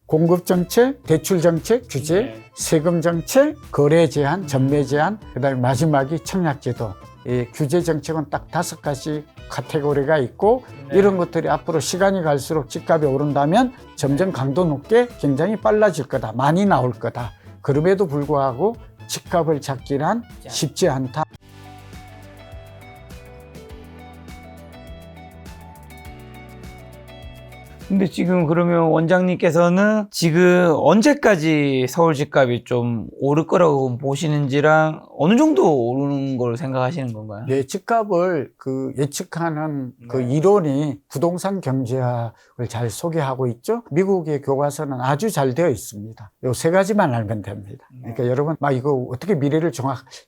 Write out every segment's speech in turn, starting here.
공급 정책, 대출 정책, 규제, 네. 세금 정책, 거래 제한, 전매 제한, 그다음에 마지막이 청약제도. 이 규제 정책은 딱 5가지 카테고리가 있고 네. 이런 것들이 앞으로 시간이 갈수록 집값이 오른다면 점점 강도 높게 굉장히 빨라질 거다. 많이 나올 거다. 그럼에도 불구하고 집값을 잡기란 쉽지 않다. 근데 지금 그러면 원장님께서는 지금 언제까지 서울 집값이 좀 오를 거라고 보시는지랑 어느 정도 오르는 걸 생각하시는 건가요? 네, 집값을 예측하는 그 네. 이론이 부동산 경제학을 잘 소개하고 있죠. 미국의 교과서는 아주 잘 되어 있습니다. 요 3가지만 알면 됩니다. 그러니까 여러분, 이거 어떻게 미래를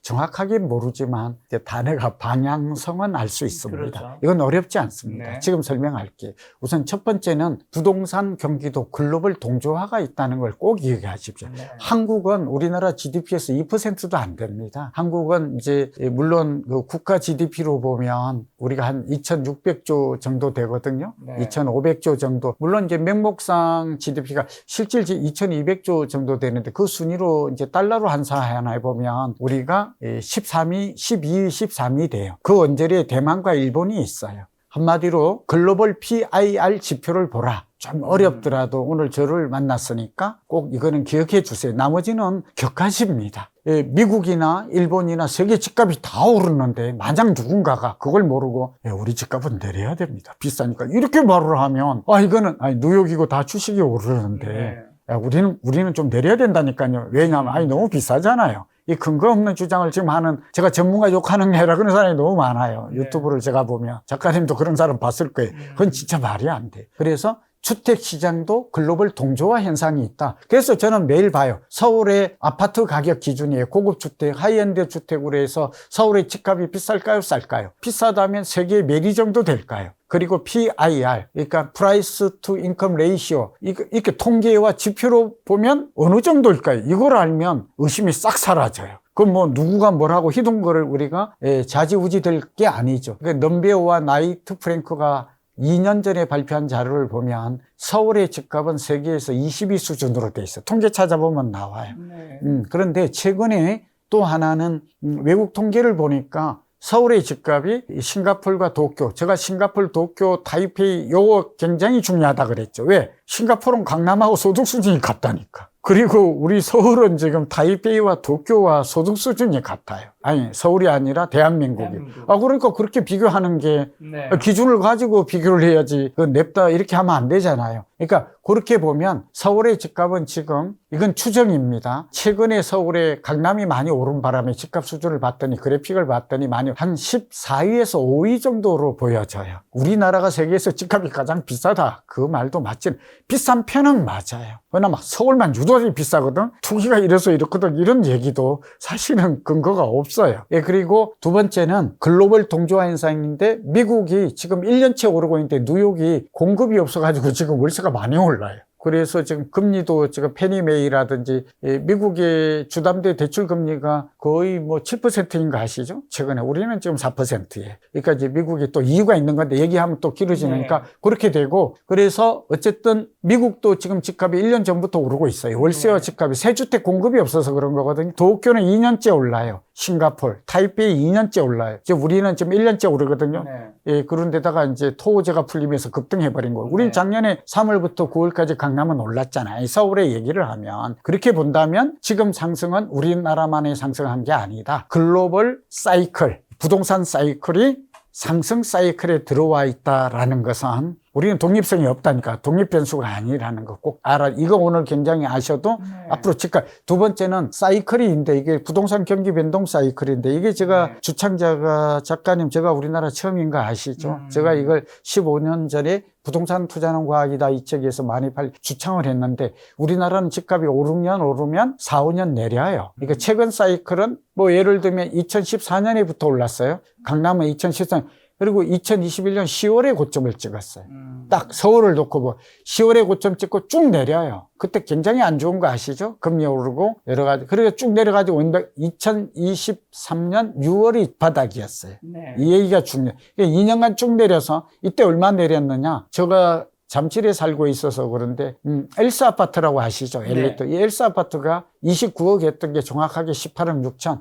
정확하게 모르지만 이제 단어가 방향성은 알 수 있습니다. 그렇죠. 이건 어렵지 않습니다. 네. 지금 설명할게요. 우선 첫 번째는 부동산 경기도 글로벌 동조화가 있다는 걸 꼭 기억하십시오. 네. 한국은 우리나라 GDP에서 2%도 안 됩니다. 한국은 이제 물론 그 국가 GDP로 보면 우리가 한 2,600조 정도 되거든요. 네. 2,500조 정도. 물론 이제 명목상 GDP가 실질 2,200조 정도 되는데 그 순위로 이제 달러로 환산해 보면 우리가 13위, 12위, 13위 돼요. 그 언저리에 대만과 일본이 있어요. 한마디로 글로벌 PIR 지표를 보라. 좀 어렵더라도 오늘 저를 만났으니까 꼭 이거는 기억해 주세요. 나머지는 격하십니다. 미국이나 일본이나 세계 집값이 다 오르는데 만약 누군가가 그걸 모르고 우리 집값은 내려야 됩니다. 비싸니까 이렇게 말을 하면 이거는 뉴욕이고 다 주식이 오르는데 네. 야, 우리는 좀 내려야 된다니까요. 왜냐하면 너무 비싸잖아요. 이 근거 없는 주장을 지금 하는 제가 전문가 욕하는 게 아니라 그런 사람이 너무 많아요. 네. 유튜브를 제가 보면 작가님도 그런 사람 봤을 거예요. 그건 진짜 말이 안 돼. 그래서 주택시장도 글로벌 동조화 현상이 있다. 그래서 저는 매일 봐요. 서울의 아파트 가격 기준이에요. 고급주택, 하이엔드 주택으로 해서 서울의 집값이 비쌀까요? 쌀까요? 비싸다면 세계 몇 위 정도 될까요? 그리고 PIR, 그러니까 Price to Income Ratio, 이렇게 통계와 지표로 보면 어느 정도일까요? 이걸 알면 의심이 싹 사라져요. 그럼 뭐 누구가 뭐라고 희둥거릴 우리가 좌지우지 될 게 아니죠. 그러니까 넘베오와 나이트 프랭크가 2년 전에 발표한 자료를 보면 서울의 집값은 세계에서 20위 수준으로 돼 있어요. 통계 찾아보면 나와요. 네. 그런데 최근에 또 하나는 외국 통계를 보니까 서울의 집값이 싱가포르와 도쿄, 제가 싱가포르, 도쿄, 타이페이 요거 굉장히 중요하다 그랬죠. 왜? 싱가포르는 강남하고 소득 수준이 같다니까. 그리고 우리 서울은 지금 타이페이와 도쿄와 소득 수준이 같아요. 아니, 서울이 아니라 대한민국이. 그러니까 그렇게 비교하는 게 네. 기준을 가지고 비교를 해야지. 냅다 이렇게 하면 안 되잖아요. 그러니까 그렇게 보면 서울의 집값은 지금 이건 추정입니다. 최근에 서울의 강남이 많이 오른 바람에 집값 수준을 봤더니 그래픽을 봤더니 많이 한 14위에서 5위 정도로 보여져요. 우리나라가 세계에서 집값이 가장 비싸다. 그 말도 맞지. 비싼 편은 맞아요. 그러나 서울만 유독이 비싸거든. 투기가 이래서 이렇거든. 이런 얘기도 사실은 근거가 없어요. 그리고 두 번째는 글로벌 동조화 현상인데 미국이 지금 1년째 오르고 있는데 뉴욕이 공급이 없어가지고 지금 월세가 많이 올라요. 그래서 지금 금리도 지금 페니메이라든지 미국의 주담대 대출 금리가 거의 뭐 7%인 거 아시죠? 최근에 우리는 지금 4%예요. 그러니까 이제 미국이 또 이유가 있는 건데 얘기하면 또 길어지니까 그렇게 되고 그래서 어쨌든 미국도 지금 집값이 1년 전부터 오르고 있어요. 월세와 집값이 새 주택 공급이 없어서 그런 거거든요. 도쿄는 2년째 올라요. 싱가포르, 타이페이 2년째 올라요. 이제 우리는 지금 1년째 오르거든요. 그런데다가 이제 토호제가 풀리면서 급등해버린 거예요. 우리는 작년에 3월부터 9월까지 강남은 올랐잖아요. 서울의 얘기를 하면. 그렇게 본다면 지금 상승은 우리나라만의 상승한 게 아니다. 글로벌 사이클, 부동산 사이클이 상승 사이클에 들어와 있다라는 것은 우리는 독립성이 없다니까. 독립 변수가 아니라는 거 꼭 알아. 이거 오늘 굉장히 아셔도 앞으로 집값. 두 번째는 사이클인데 이게 부동산 경기 변동 사이클인데 이게 제가 주창자가 작가님 제가 우리나라 처음인 거 아시죠? 제가 이걸 15년 전에 부동산 투자는 과학이다 이 책에서 많이 주창을 했는데 우리나라는 집값이 오르면 4, 5년 내려요. 그러니까 최근 사이클은 뭐 예를 들면 2014년에부터 올랐어요. 강남은 2014년. 그리고 2021년 10월에 고점을 찍었어요. 딱 서울을 놓고 뭐 10월에 고점 찍고 쭉 내려요. 그때 굉장히 안 좋은 거 아시죠? 금리 오르고 여러 가지. 그리고 쭉 내려가지고 2023년 6월이 바닥이었어요. 이 얘기가 중요해요. 2년간 쭉 내려서 이때 얼마 내렸느냐? 제가 잠실에 살고 있어서 그런데 엘스 아파트라고 아시죠? 엘리트. 이 엘스 아파트가 29억 했던 게 정확하게 18억 6천.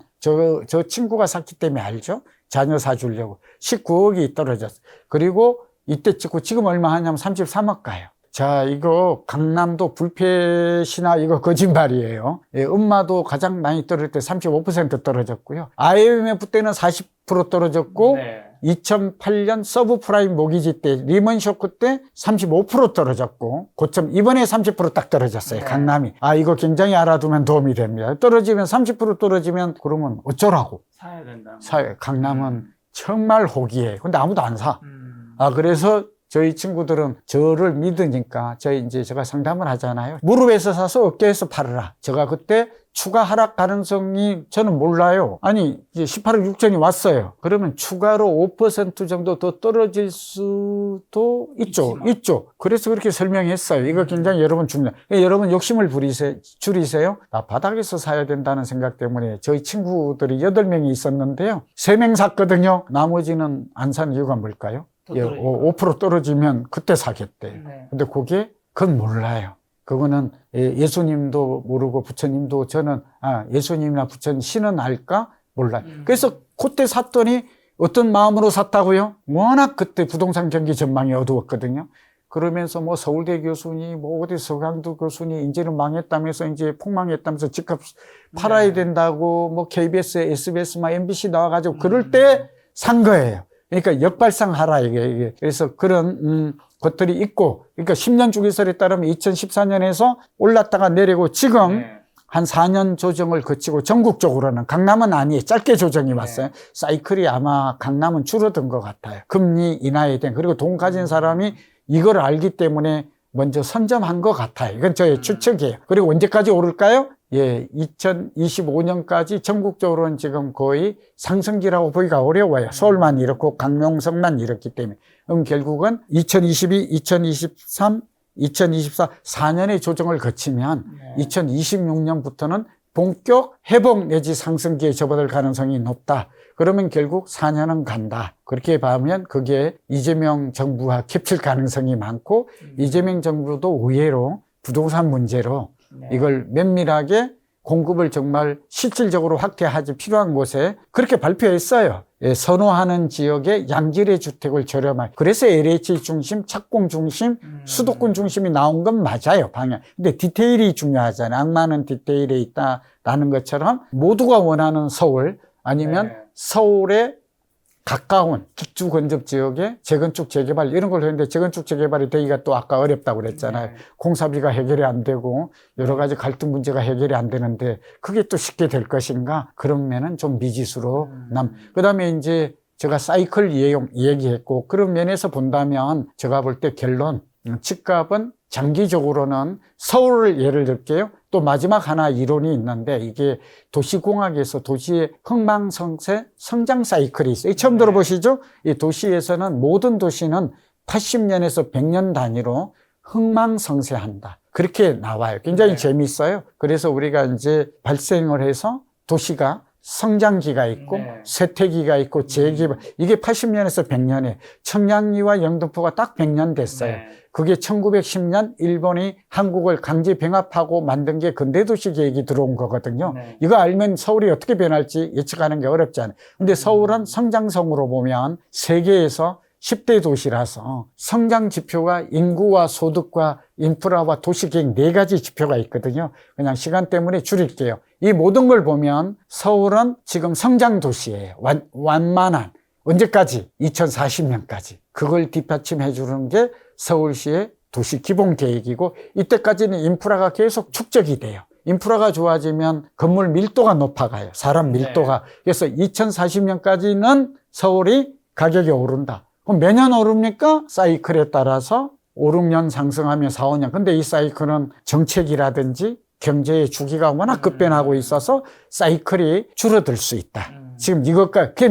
저 친구가 샀기 때문에 알죠? 자녀 사주려고. 19억이 떨어졌어요. 그리고 이때 찍고 지금 얼마 하냐면 33억 가요. 자, 이거 강남도 불패시나 이거 거짓말이에요. 예, 음마도 가장 많이 떨어질 때 35% 떨어졌고요. IMF 때는 40% 떨어졌고, 2008년 서브프라임 모기지 때, 리먼 쇼크 때 35% 떨어졌고, 고점 이번에 30% 딱 떨어졌어요. 강남이. 아, 이거 굉장히 알아두면 도움이 됩니다. 떨어지면 30% 떨어지면 그러면 어쩌라고? 사야 된다. 강남은 정말 호기해요. 근데 아무도 안 사. 아, 그래서 저희 친구들은 저를 믿으니까 제가 상담을 하잖아요. 무릎에서 사서 어깨에서 팔으라. 제가 그때 추가 하락 가능성이 저는 몰라요. 아니, 이제 18억 6천이 왔어요. 그러면 추가로 5% 정도 더 떨어질 수도 있죠. 그래서 그렇게 설명했어요. 이거 굉장히 여러분 중요해요. 여러분 욕심을 줄이세요. 나 바닥에서 사야 된다는 생각 때문에 저희 친구들이 8명이 있었는데요. 3명 샀거든요. 나머지는 안 산 이유가 뭘까요? 5% 떨어지면 그때 사겠대. 근데 그건 몰라요. 그거는 예수님도 모르고 부처님도 저는 예수님이나 부처님 신은 알까? 몰라요. 그래서 그때 샀더니 어떤 마음으로 샀다고요? 워낙 그때 부동산 경기 전망이 어두웠거든요. 그러면서 뭐 서울대 교수니 뭐 어디 서강도 교수니 이제는 망했다면서 이제 폭망했다면서 집값 팔아야 된다고 뭐 KBS, SBS, 막 MBC 나와가지고 그럴 때 산 거예요. 그러니까 역발상하라 이게. 그래서 그런 것들이 있고, 그러니까 10년 주기설에 따르면 2014년에서 올랐다가 내리고 지금 한 4년 조정을 거치고 전국적으로는 강남은 아니에요. 짧게 조정이 왔어요. 사이클이 아마 강남은 줄어든 것 같아요. 금리 인하에 대한. 그리고 돈 가진 사람이 이걸 알기 때문에 먼저 선점한 것 같아요. 이건 저의 추측이에요. 그리고 언제까지 오를까요? 2025년까지 전국적으로는 지금 거의 상승기라고 보기가 어려워요. 서울만 이렇고 강명성만 이렇기 때문에. 결국은 2022, 2023, 2024, 4년의 조정을 거치면 2026년부터는 본격 회복 내지 상승기에 접어들 가능성이 높다. 그러면 결국 4년은 간다. 그렇게 보면 그게 이재명 정부와 겹칠 가능성이 많고 이재명 정부도 의외로 부동산 문제로 이걸 면밀하게 공급을 정말 실질적으로 확대하지 필요한 곳에 그렇게 발표했어요. 선호하는 지역의 양질의 주택을 저렴하게. 그래서 LH 중심, 착공 중심, 수도권 중심이 나온 건 맞아요, 방향. 근데 디테일이 중요하잖아요. 악마는 디테일에 있다라는 것처럼 모두가 원하는 서울 아니면 서울에 가까운 직주 근접 지역에 재건축 재개발 이런 걸 했는데 재건축 재개발이 되기가 또 아까 어렵다고 그랬잖아요. 공사비가 해결이 안 되고 여러 가지 갈등 문제가 해결이 안 되는데 그게 또 쉽게 될 것인가? 그러면은 좀 미지수로 그다음에 이제 제가 사이클 얘기했고 그런 면에서 본다면 제가 볼 때 결론 집값은 장기적으로는 서울을 예를 들게요. 또 마지막 하나 이론이 있는데 이게 도시공학에서 도시의 흥망성쇠 성장 사이클이 있어요. 처음 들어보시죠? 이 도시에서는 모든 도시는 80년에서 100년 단위로 흥망성쇠한다. 그렇게 나와요. 굉장히 재미있어요. 그래서 우리가 이제 발생을 해서 도시가 성장기가 있고 쇠퇴기가 있고 재개발 이게 80년에서 100년에 청량리와 영등포가 딱 100년 됐어요. 그게 1910년 일본이 한국을 강제 병합하고 만든 게 근대도시 계획이 들어온 거거든요. 이거 알면 서울이 어떻게 변할지 예측하는 게 어렵지 않아요. 근데 서울은 성장성으로 보면 세계에서 10대 도시라서 성장 지표가 인구와 소득과 인프라와 도시계획 4가지 지표가 있거든요. 그냥 시간 때문에 줄일게요. 이 모든 걸 보면 서울은 지금 성장 도시예요. 완만한. 언제까지? 2040년까지. 그걸 뒷받침해 주는 게 서울시의 도시 기본 계획이고 이때까지는 인프라가 계속 축적이 돼요. 인프라가 좋아지면 건물 밀도가 높아가요. 사람 밀도가. 그래서 2040년까지는 서울이 가격이 오른다. 그럼 매년 오릅니까? 사이클에 따라서 5, 6년 상승하면 4, 5년. 근데 이 사이클은 정책이라든지 경제의 주기가 워낙 급변하고 있어서 사이클이 줄어들 수 있다. 지금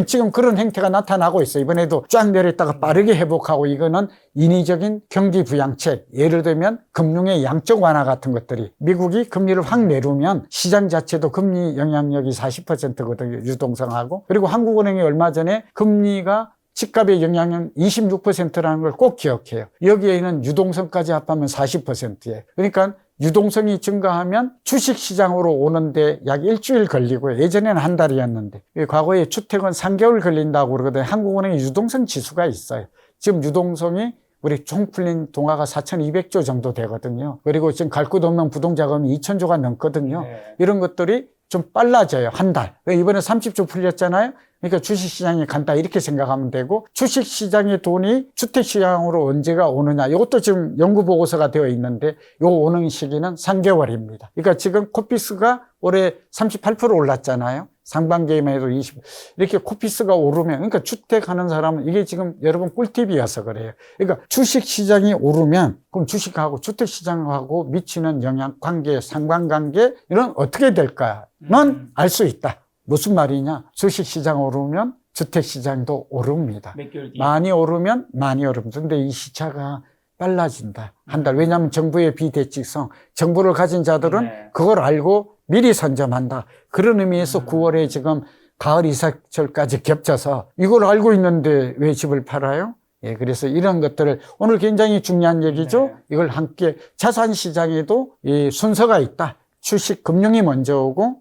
지금 그런 행태가 나타나고 있어요. 이번에도 쫙 내렸다가 빠르게 회복하고 이거는 인위적인 경기 부양책. 예를 들면 금융의 양적 완화 같은 것들이 미국이 금리를 확 내리면 시장 자체도 금리 영향력이 40%거든요. 유동성하고. 그리고 한국은행이 얼마 전에 금리가 집값의 영향은 26%라는 걸 꼭 기억해요. 여기에는 유동성까지 합하면 40%예요. 그러니까 유동성이 증가하면 주식시장으로 오는데 약 일주일 걸리고요. 예전에는 한 달이었는데 과거에 주택은 3개월 걸린다고 그러거든요. 한국은행에 유동성 지수가 있어요. 지금 유동성이 우리 총 풀린 동화가 4,200조 정도 되거든요. 그리고 지금 갈 곳 없는 부동자금이 2,000조가 넘거든요. 이런 것들이 좀 빨라져요. 한 달. 이번에 30조 풀렸잖아요. 그러니까 주식시장이 간다 이렇게 생각하면 되고, 주식시장의 돈이 주택시장으로 언제가 오느냐, 이것도 지금 연구보고서가 되어 있는데 요 오는 시기는 3개월입니다. 그러니까 지금 코피스가 올해 38% 올랐잖아요. 상반기에만 해도 20. 이렇게 코피스가 오르면, 그러니까 주택하는 사람은 이게 지금 여러분 꿀팁이어서 그래요. 그러니까 주식시장이 오르면 그럼 주식하고 주택시장하고 미치는 영향, 관계, 상관관계 이런 어떻게 될까는 알 수 있다. 무슨 말이냐? 주식시장 오르면 주택시장도 오릅니다. 몇 개월 뒤에. 많이 오르면 많이 오릅니다. 근데 이 시차가 빨라진다. 한 달. 왜냐하면 정부의 비대칭성, 정보를 가진 자들은 그걸 알고 미리 선점한다. 그런 의미에서 9월에 지금 가을 이삭철까지 겹쳐서 이걸 알고 있는데 왜 집을 팔아요? 예, 그래서 이런 것들을 오늘 굉장히 중요한 얘기죠. 이걸 함께 자산시장에도 이 순서가 있다. 주식, 금융이 먼저 오고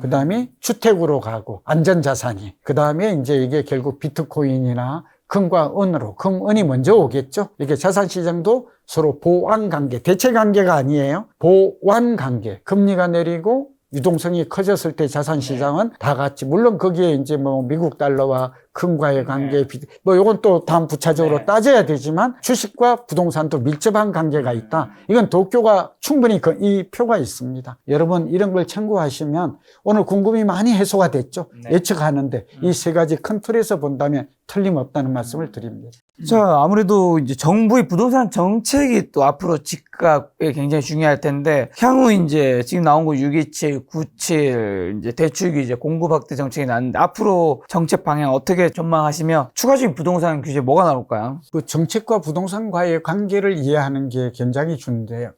그 다음에 주택으로 가고 안전자산이 그 다음에 이제 이게 결국 비트코인이나 금과 은으로 금, 은이 먼저 오겠죠. 이게 자산시장도 서로 보완관계, 대체관계가 아니에요. 보완관계. 금리가 내리고 유동성이 커졌을 때 자산시장은 다 같이, 물론 거기에 이제 뭐 미국 달러와 금과의 관계, 뭐 요건 또 다음 부차적으로 따져야 되지만 주식과 부동산도 밀접한 관계가 있다. 이건 도쿄가 충분히 이 표가 있습니다. 여러분 이런 걸 참고하시면 오늘 궁금이 많이 해소가 됐죠. 예측하는데 이 세 가지 큰 틀에서 본다면 틀림없다는 말씀을 드립니다. 자, 아무래도 이제 정부의 부동산 정책이 또 앞으로 집값에 굉장히 중요할 텐데, 향후 이제 지금 나온 거 627, 97, 이제 대출규제, 이제 공급 확대 정책이 나왔는데, 앞으로 정책 방향 어떻게 전망하시며 추가적인 부동산 규제 뭐가 나올까요? 그 정책과 부동산과의 관계를 이해하는 게 굉장히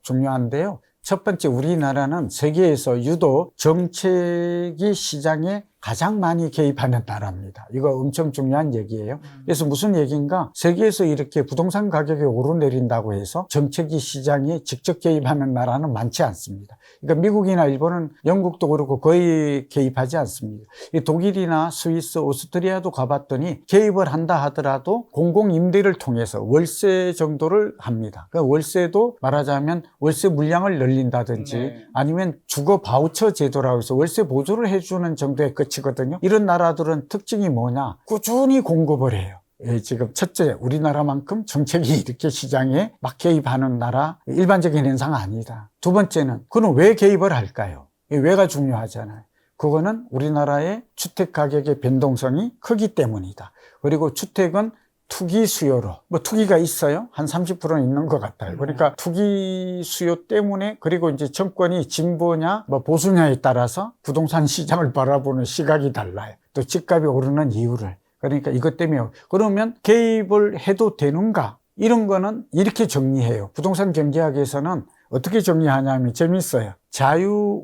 중요한데요. 첫 번째, 우리나라는 세계에서 유독 정책이 시장에 가장 많이 개입하는 나라입니다. 이거 엄청 중요한 얘기예요. 그래서 무슨 얘기인가? 세계에서 이렇게 부동산 가격이 오르내린다고 해서 정책이 시장에 직접 개입하는 나라는 많지 않습니다. 그러니까 미국이나 일본은, 영국도 그렇고 거의 개입하지 않습니다. 독일이나 스위스, 오스트리아도 가봤더니 개입을 한다 하더라도 공공임대를 통해서 월세 정도를 합니다. 그러니까 월세도 말하자면 월세 물량을 늘린다든지 아니면 주거 바우처 제도라고 해서 월세 보조를 해주는 정도의 거든요. 이런 나라들은 특징이 뭐냐? 꾸준히 공급을 해요. 예, 지금 첫째, 우리나라만큼 정책이 이렇게 시장에 막 개입하는 나라, 일반적인 현상 아니다. 두 번째는 그는 왜 개입을 할까요? 왜가 중요하잖아요. 그거는 우리나라의 주택 가격의 변동성이 크기 때문이다. 그리고 주택은 투기 수요로, 뭐 투기가 있어요? 한 30%는 있는 것 같아요. 그러니까 투기 수요 때문에, 그리고 이제 정권이 진보냐 뭐 보수냐에 따라서 부동산 시장을 바라보는 시각이 달라요. 또 집값이 오르는 이유를. 그러니까 이것 때문에. 그러면 개입을 해도 되는가? 이런 거는 이렇게 정리해요. 부동산 경제학에서는 어떻게 정리하냐면 재밌어요.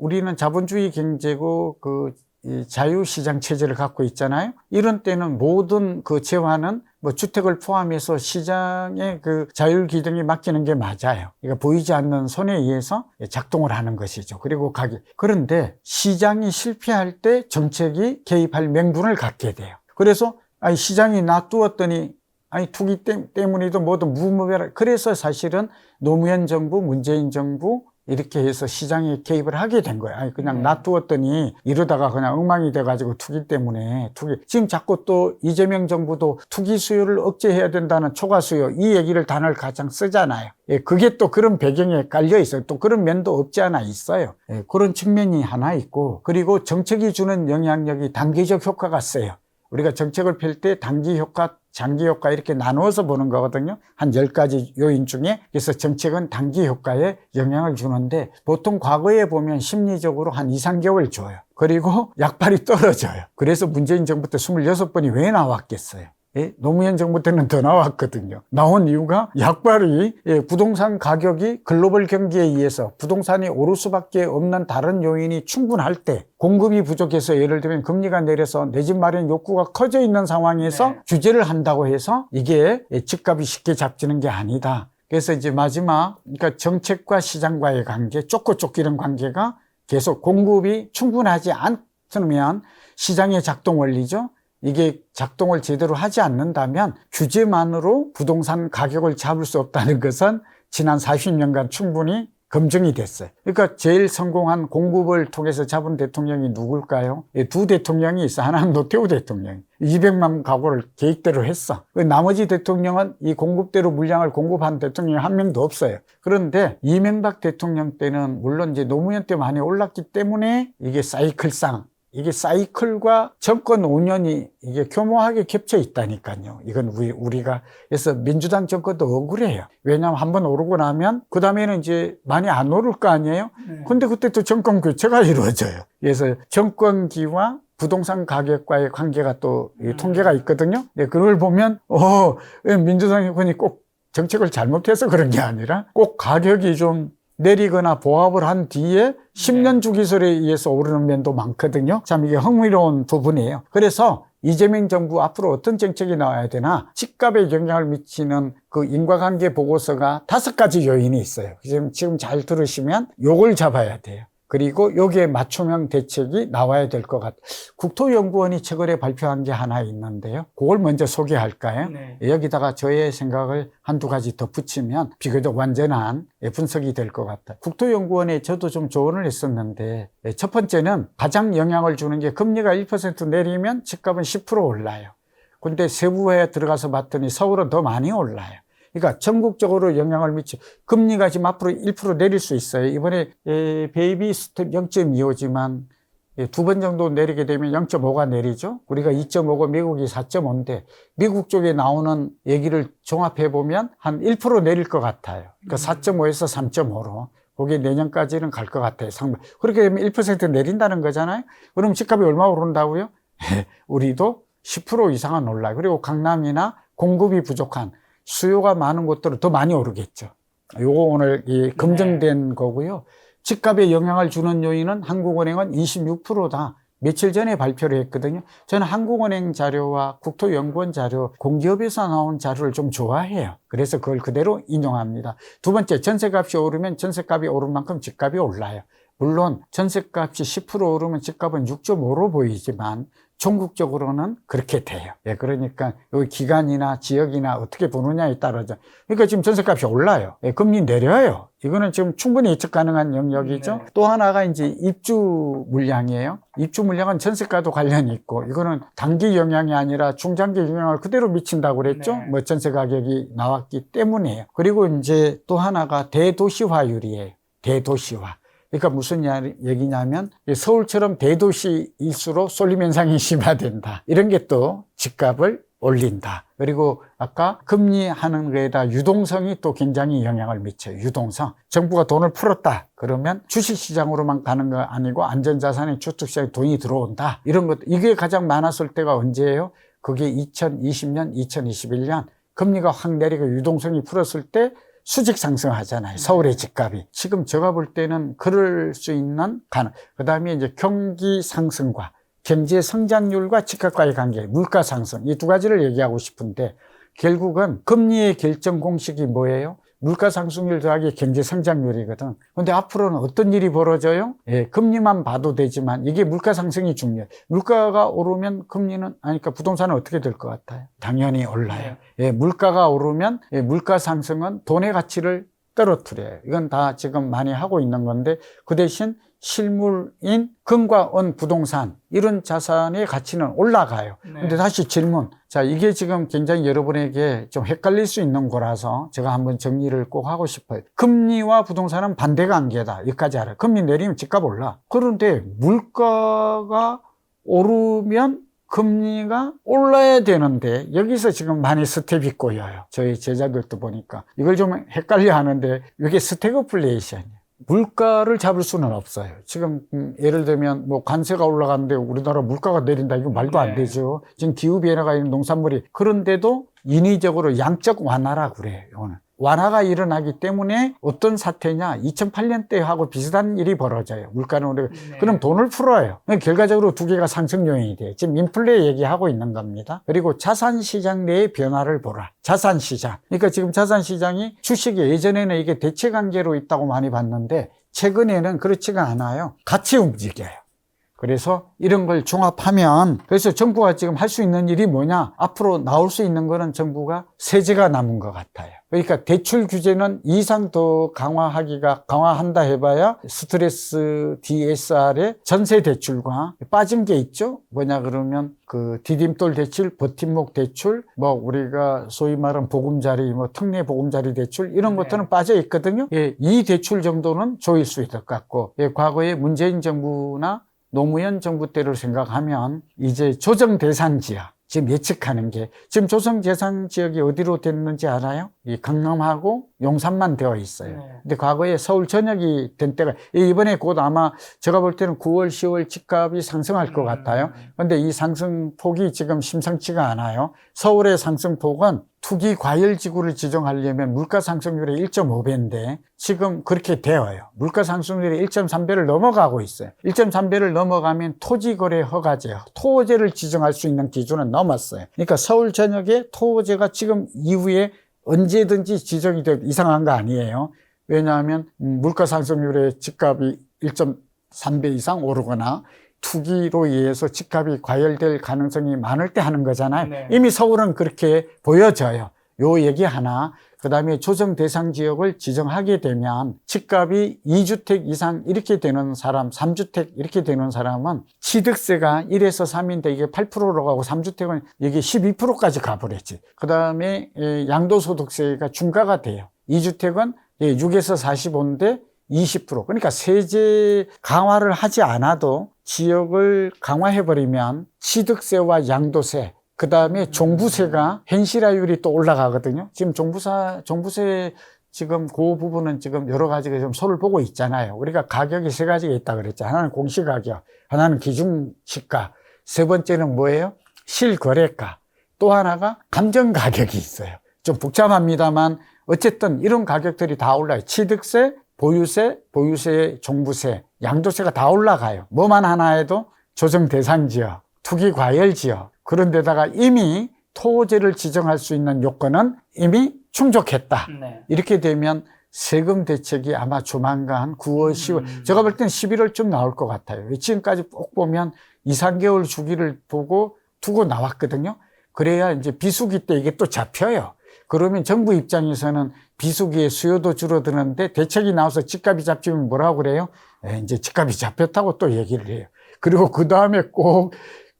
우리는 자본주의 경제고 이 자유시장 체제를 갖고 있잖아요. 이런 때는 모든 그 재화는 뭐 주택을 포함해서 시장의 그 자율 기등이 맡기는 게 맞아요. 그러니까 보이지 않는 손에 의해서 작동을 하는 것이죠. 그리고 가격. 그런데 시장이 실패할 때 정책이 개입할 명분을 갖게 돼요. 그래서 시장이 놔두었더니 투기 때문이도 뭐든 무모하라. 그래서 사실은 노무현 정부, 문재인 정부 이렇게 해서 시장에 개입을 하게 된 거예요. 그냥 놔두었더니 이러다가 그냥 엉망이 돼가지고 투기 때문에 지금 자꾸 또 이재명 정부도 투기 수요를 억제해야 된다는 초과 수요, 이 얘기를 단어를 가장 쓰잖아요. 예, 그게 또 그런 배경에 깔려 있어요. 또 그런 면도 없지 않아 있어요. 예, 그런 측면이 하나 있고, 그리고 정책이 주는 영향력이 단기적 효과가 세요. 우리가 정책을 펼 때 단기 효과, 장기 효과 이렇게 나누어서 보는 거거든요. 한 10가지 요인 중에. 그래서 정책은 단기 효과에 영향을 주는데 보통 과거에 보면 심리적으로 한 2, 3개월 줘요. 그리고 약발이 떨어져요. 그래서 문재인 정부 때 26번이 왜 나왔겠어요? 노무현 정부 때는 더 나왔거든요. 나온 이유가 약발이 부동산 가격이 글로벌 경기에 의해서 부동산이 오를 수밖에 없는 다른 요인이 충분할 때 공급이 부족해서 예를 들면 금리가 내려서 내 집 마련 욕구가 커져 있는 상황에서 규제를 한다고 해서 이게 집값이 쉽게 잡지는 게 아니다. 그래서 이제 마지막 그러니까 정책과 시장과의 관계, 쫓고 쫓기는 관계가 계속 공급이 충분하지 않으면 시장의 작동 원리죠. 이게 작동을 제대로 하지 않는다면 규제만으로 부동산 가격을 잡을 수 없다는 것은 지난 40년간 충분히 검증이 됐어요. 그러니까 제일 성공한 공급을 통해서 잡은 대통령이 누굴까요? 두 대통령이 있어. 하나는 노태우 대통령. 200만 가구를 계획대로 했어. 나머지 대통령은 이 공급대로 물량을 공급한 대통령이 한 명도 없어요. 그런데 이명박 대통령 때는 물론 이제 노무현 때 많이 올랐기 때문에 이게 사이클상 이게 사이클과 정권 5년이 이게 교묘하게 겹쳐 있다니까요. 이건 우리가 그래서 민주당 정권도 억울해요. 왜냐하면 한번 오르고 나면 그 다음에는 이제 많이 안 오를 거 아니에요. 근데 그때 또 정권 교체가 이루어져요. 그래서 정권기와 부동산 가격과의 관계가 또 통계가 있거든요. 그걸 보면 민주당 정권이 꼭 정책을 잘못해서 그런 게 아니라 꼭 가격이 좀 내리거나 보합을 한 뒤에 10년 주기설에 의해서 오르는 면도 많거든요. 참 이게 흥미로운 부분이에요. 그래서 이재명 정부 앞으로 어떤 정책이 나와야 되나 집값에 영향을 미치는 그 인과관계 보고서가 5가지 요인이 있어요. 지금 잘 들으시면 요걸 잡아야 돼요. 그리고 여기에 맞춤형 대책이 나와야 될 것 같아요. 국토연구원이 최근에 발표한 게 하나 있는데요. 그걸 먼저 소개할까요? 여기다가 저의 생각을 한두 가지 덧붙이면 비교적 완전한 분석이 될 것 같아요. 국토연구원에 저도 좀 조언을 했었는데 첫 번째는 가장 영향을 주는 게 금리가 1% 내리면 집값은 10% 올라요. 근데 세부에 들어가서 봤더니 서울은 더 많이 올라요. 그러니까 전국적으로 영향을 금리가 지금 앞으로 1% 내릴 수 있어요. 이번에 베이비 스텝 0.25지만 두 번 정도 내리게 되면 0.5가 내리죠. 우리가 2.5고 미국이 4.5인데 미국 쪽에 나오는 얘기를 종합해 보면 한 1% 내릴 것 같아요. 그러니까 4.5에서 3.5로. 그게 내년까지는 갈 것 같아요. 그렇게 되면 1% 내린다는 거잖아요. 그럼 집값이 얼마 오른다고요? 우리도 10% 이상은 올라요. 그리고 강남이나 공급이 부족한 수요가 많은 곳들은 더 많이 오르겠죠. 요거 오늘 검증된 거고요. 집값에 영향을 주는 요인은 한국은행은 26%다. 며칠 전에 발표를 했거든요. 저는 한국은행 자료와 국토연구원 자료, 공기업에서 나온 자료를 좀 좋아해요. 그래서 그걸 그대로 인용합니다. 두 번째, 전세값이 오르면 전세값이 오른 만큼 집값이 올라요. 물론 전세값이 10% 오르면 집값은 6.5로 보이지만 전국적으로는 그렇게 돼요. 그러니까 여기 기간이나 지역이나 어떻게 보느냐에 따라서. 그러니까 지금 전세값이 올라요. 금리 내려요. 이거는 지금 충분히 예측 가능한 영역이죠. 또 하나가 이제 입주 물량이에요. 입주 물량은 전세가도 관련이 있고, 이거는 단기 영향이 아니라 중장기 영향을 그대로 미친다고 그랬죠. 뭐 전세 가격이 나왔기 때문이에요. 그리고 이제 또 하나가 대도시화율이에요. 대도시화. 그러니까 무슨 얘기냐면 서울처럼 대도시일수록 쏠림 현상이 심화된다. 이런 게 또 집값을 올린다. 그리고 아까 금리하는 거에다 유동성이 또 굉장히 영향을 미쳐요. 유동성. 정부가 돈을 풀었다. 그러면 주식시장으로만 가는 거 아니고 안전자산의 주택시장에 돈이 들어온다. 이런 것. 이게 가장 많았을 때가 언제예요? 그게 2020년, 2021년 금리가 확 내리고 유동성이 풀었을 때 수직 상승하잖아요. 서울의 집값이. 지금 제가 볼 때는 그럴 수 있는 그 다음에 이제 경기 상승과 경제 성장률과 집값과의 관계, 물가 상승. 이 두 가지를 얘기하고 싶은데 결국은 금리의 결정 공식이 뭐예요? 물가 상승률 더하기 경제 성장률이거든. 근데 앞으로는 어떤 일이 벌어져요? 금리만 봐도 되지만 이게 물가 상승이 중요해요. 물가가 오르면 그러니까 부동산은 어떻게 될 것 같아요? 당연히 올라요. 물가가 오르면 물가 상승은 돈의 가치를 떨어뜨려요. 이건 다 지금 많이 하고 있는 건데 그 대신 실물인 금과 은 부동산 이런 자산의 가치는 올라가요. 근데 다시 질문. 자, 이게 지금 굉장히 여러분에게 좀 헷갈릴 수 있는 거라서 제가 한번 정리를 꼭 하고 싶어요. 금리와 부동산은 반대 관계다. 여기까지 알아요. 금리 내리면 집값 올라. 그런데 물가가 오르면 금리가 올라야 되는데 여기서 지금 많이 스텝이 꼬여요. 저희 제자들도 보니까 이걸 좀 헷갈려 하는데 이게 스태그플레이션이에요. 물가를 잡을 수는 없어요. 지금 예를 들면 뭐 관세가 올라가는데 우리나라 물가가 내린다 이거 말도 안 네. 되죠. 지금 기후 변화가 있는 농산물이 그런데도 인위적으로 양적 완화라 그래요. 이거는. 완화가 일어나기 때문에 어떤 사태냐 2008년 때하고 비슷한 일이 벌어져요. 물가는 오르고 그럼 돈을 풀어요. 결과적으로 두 개가 상승 요인이 돼요. 지금 인플레 얘기하고 있는 겁니다. 그리고 자산시장 내의 변화를 보라. 자산시장. 그러니까 지금 자산시장이 주식이 예전에는 이게 대체관계로 있다고 많이 봤는데 최근에는 그렇지가 않아요. 같이 움직여요. 그래서 이런 걸 종합하면 그래서 정부가 지금 할 수 있는 일이 뭐냐 앞으로 나올 수 있는 거는 정부가 세제가 남은 것 같아요. 그러니까 대출 규제는 이상 더 강화한다 해봐야 스트레스 DSR의 전세 대출과 빠진 게 있죠. 뭐냐 그러면 그 디딤돌 대출, 버팀목 대출, 뭐 우리가 소위 말하는 보금자리, 뭐 특례 보금자리 대출 이런 것들은 빠져 있거든요. 예, 이 대출 정도는 조일 수 있을 것 같고, 예, 과거에 문재인 정부나 노무현 정부 때를 생각하면 이제 조정 대상 지역 지금 예측하는 게 지금 조정 대상 지역이 어디로 됐는지 알아요? 이 강남하고 용산만 되어 있어요. 근데 과거에 서울 전역이 된 때가 이번에 곧 아마 제가 볼 때는 9월, 10월 집값이 상승할 것 같아요. 근데 이 상승폭이 지금 심상치가 않아요. 서울의 상승폭은 투기 과열 지구를 지정하려면 물가 상승률의 1.5배인데 지금 그렇게 되어요. 물가 상승률이 1.3배를 넘어가고 있어요. 1.3배를 넘어가면 토지거래 허가제, 토호제를 지정할 수 있는 기준은 넘었어요. 그러니까 서울 전역에 토호제가 지금 이후에 언제든지 지정이 될 이상한 거 아니에요. 왜냐하면 물가 상승률의 집값이 1.3배 이상 오르거나 투기로 인해서 집값이 과열될 가능성이 많을 때 하는 거잖아요. 네. 이미 서울은 그렇게 보여져요. 요 얘기 하나. 그 다음에 조정 대상 지역을 지정하게 되면 집값이 2주택 이상 이렇게 되는 사람, 3주택 이렇게 되는 사람은 취득세가 1에서 3인데 이게 8%로 가고 3주택은 이게 12%까지 가버렸지. 그 다음에 양도소득세가 중과가 돼요. 2주택은 6에서 45인데 20%. 그러니까 세제 강화를 하지 않아도 지역을 강화해버리면 취득세와 양도세, 그 다음에 종부세가 현실화율이 또 올라가거든요. 지금 종부세 지금 그 부분은 지금 여러 가지가 좀 손을 보고 있잖아요. 우리가 가격이 세 가지가 있다 그랬죠. 하나는 공시가격, 하나는 기준시가, 세 번째는 뭐예요? 실거래가, 또 하나가 감정가격이 있어요. 좀 복잡합니다만 어쨌든 이런 가격들이 다 올라요. 취득세, 보유세, 종부세, 양도세가 다 올라가요. 뭐만 하나 해도 조정 대상 지역, 투기 과열 지역, 그런 데다가 이미 토호제를 지정할 수 있는 요건은 이미 충족했다. 네. 이렇게 되면 세금 대책이 아마 조만간 9월, 10월, 제가 볼 때는 11월쯤 나올 것 같아요. 지금까지 꼭 보면 2, 3개월 주기를 두고 나왔거든요. 그래야 이제 비수기 때 이게 또 잡혀요. 그러면 정부 입장에서는 비수기의 수요도 줄어드는데 대책이 나와서 집값이 잡히면 뭐라고 그래요? 이제 집값이 잡혔다고 또 얘기를 해요. 그리고 그 다음에 꼭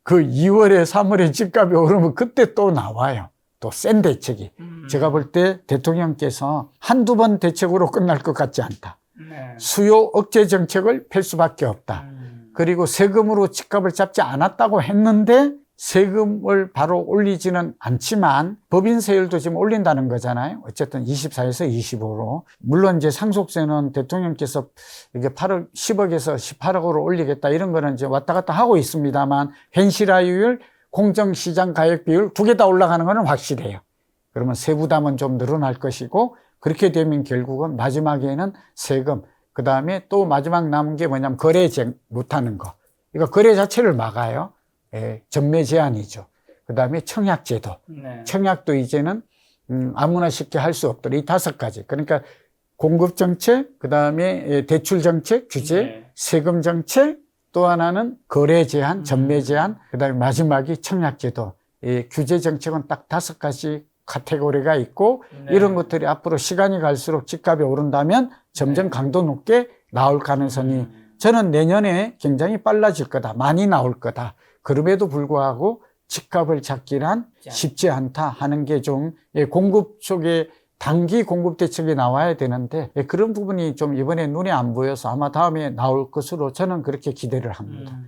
그 2월에 3월에 집값이 오르면 그때 또 나와요. 또 센 대책이. 제가 볼 때 대통령께서 한두 번 대책으로 끝날 것 같지 않다. 네. 수요 억제 정책을 펼 수밖에 없다. 그리고 세금으로 집값을 잡지 않았다고 했는데 세금을 바로 올리지는 않지만 법인세율도 지금 올린다는 거잖아요. 어쨌든 24에서 25로. 물론 이제 상속세는 대통령께서 이게 10억에서 18억으로 올리겠다 이런 거는 이제 왔다 갔다 하고 있습니다만 현실화율, 공정시장 가격 비율 두 개 다 올라가는 거는 확실해요. 그러면 세부담은 좀 늘어날 것이고 그렇게 되면 결국은 마지막에는 세금, 그 다음에 또 마지막 남은 게 뭐냐면 거래 못하는 거. 그러니까 거래 자체를 막아요. 전매 제한이죠. 그 다음에 청약제도. 네. 청약도 이제는 아무나 쉽게 할 수 없도록 이 5가지. 그러니까 공급정책, 그 다음에 대출정책, 규제, 네. 세금정책, 또 하나는 거래 제한, 전매 제한, 그 다음에 마지막이 청약제도. 규제 정책은 딱 5가지 카테고리가 있고 네. 이런 것들이 앞으로 시간이 갈수록 집값이 오른다면 점점 강도 높게 나올 가능성이 저는 내년에 굉장히 빨라질 거다. 많이 나올 거다. 그럼에도 불구하고 집값을 잡기란 쉽지 않다 하는 게 좀 공급 쪽에 단기 공급 대책이 나와야 되는데 그런 부분이 좀 이번에 눈에 안 보여서 아마 다음에 나올 것으로 저는 그렇게 기대를 합니다.